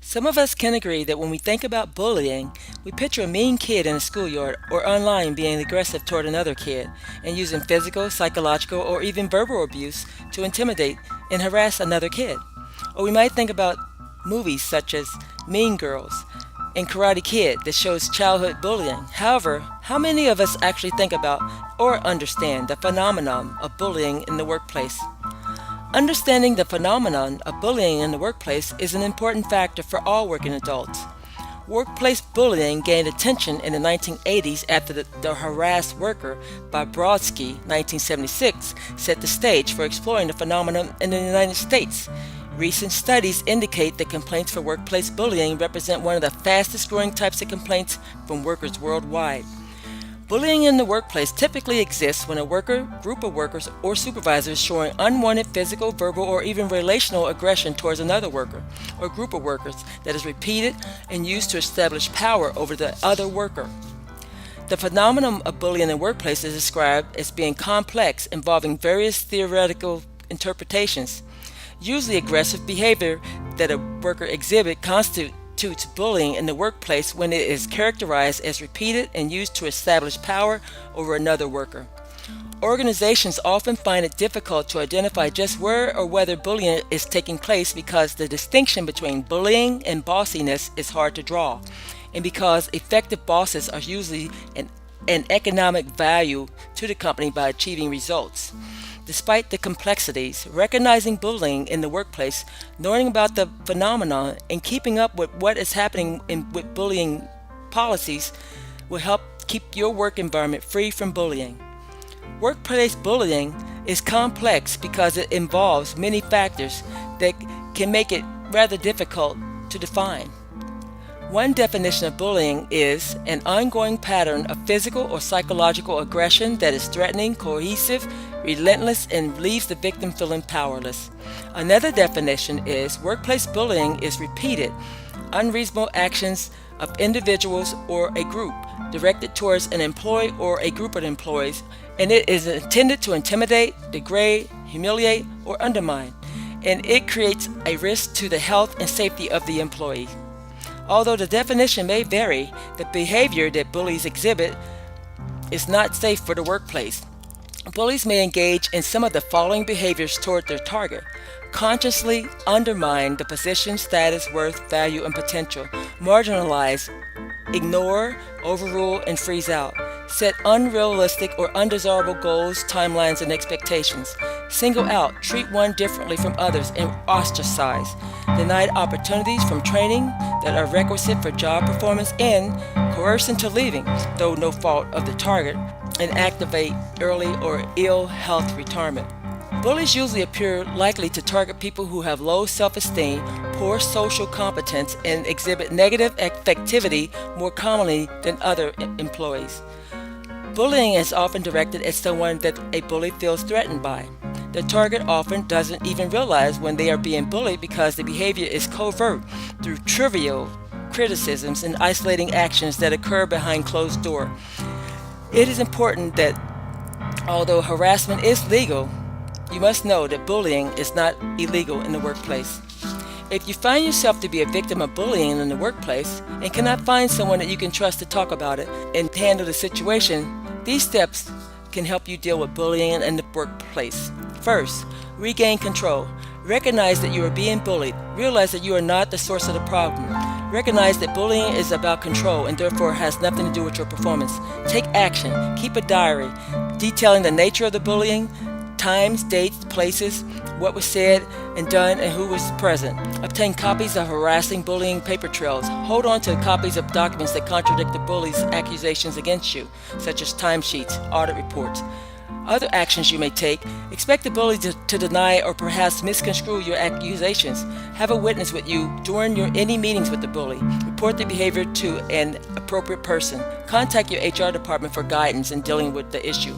Some of us can agree that when we think about bullying, we picture a mean kid in a schoolyard or online being aggressive toward another kid and using physical, psychological, or even verbal abuse to intimidate and harass another kid. Or we might think about movies such as Mean Girls and Karate Kid that shows childhood bullying. However, how many of us actually think about or understand the phenomenon of bullying in the workplace? Understanding the phenomenon of bullying in the workplace is an important factor for all working adults. Workplace bullying gained attention in the 1980s after the Harassed Worker by Brodsky, 1976, set the stage for exploring the phenomenon in the United States. Recent studies indicate that complaints for workplace bullying represent one of the fastest growing types of complaints from workers worldwide. Bullying in the workplace typically exists when a worker, group of workers, or supervisor is showing unwanted physical, verbal, or even relational aggression towards another worker or group of workers that is repeated and used to establish power over the other worker. The phenomenon of bullying in the workplace is described as being complex, involving various theoretical interpretations. Usually, aggressive behavior that a worker exhibits constitutes bullying in the workplace when it is characterized as repeated and used to establish power over another worker. Organizations often find it difficult to identify just where or whether bullying is taking place because the distinction between bullying and bossiness is hard to draw, and because effective bosses are usually an economic value to the company by achieving results. Despite the complexities, recognizing bullying in the workplace, knowing about the phenomenon, and keeping up with what is happening with bullying policies will help keep your work environment free from bullying. Workplace bullying is complex because it involves many factors that can make it rather difficult to define. One definition of bullying is an ongoing pattern of physical or psychological aggression that is threatening, coercive, relentless, and leaves the victim feeling powerless. Another definition is workplace bullying is repeated, unreasonable actions of individuals or a group directed towards an employee or a group of employees, and it is intended to intimidate, degrade, humiliate, or undermine, and it creates a risk to the health and safety of the employee. Although the definition may vary, the behavior that bullies exhibit is not safe for the workplace. Bullies may engage in some of the following behaviors toward their target: consciously undermine the position, status, worth, value, and potential, marginalize, ignore, overrule, and freeze out, set unrealistic or undesirable goals, timelines, and expectations, single out, treat one differently from others, and ostracize, denied opportunities from training that are requisite for job performance, and coerce into leaving, though no fault of the target, and activate early or ill health retirement. Bullies usually appear likely to target people who have low self-esteem, poor social competence, and exhibit negative affectivity more commonly than other employees. Bullying is often directed at someone that a bully feels threatened by. The target often doesn't even realize when they are being bullied because the behavior is covert through trivial criticisms and isolating actions that occur behind closed doors. It is important that although harassment is legal, you must know that bullying is not illegal in the workplace. If you find yourself to be a victim of bullying in the workplace and cannot find someone that you can trust to talk about it and handle the situation, these steps can help you deal with bullying in the workplace. First, regain control. Recognize that you are being bullied. Realize that you are not the source of the problem. Recognize that bullying is about control and therefore has nothing to do with your performance. Take action. Keep a diary detailing the nature of the bullying, times, dates, places, what was said and done, and who was present. Obtain copies of harassing bullying paper trails. Hold on to copies of documents that contradict the bully's accusations against you, such as timesheets, audit reports. Other actions you may take: expect the bully to deny or perhaps misconstrue your accusations. Have a witness with you during any meetings with the bully. Report the behavior to an appropriate person. Contact your HR department for guidance in dealing with the issue.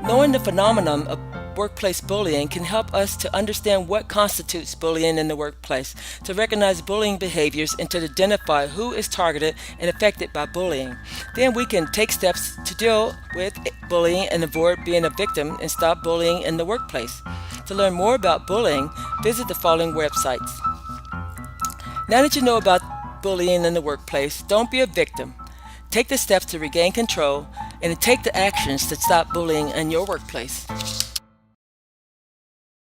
Knowing the phenomenon of workplace bullying can help us to understand what constitutes bullying in the workplace, to recognize bullying behaviors, and to identify who is targeted and affected by bullying. Then we can take steps to deal with bullying and avoid being a victim and stop bullying in the workplace. To learn more about bullying, visit the following websites: Now that you know about bullying in the workplace, don't be a victim. Take the steps to regain control and to take the actions to stop bullying in your workplace.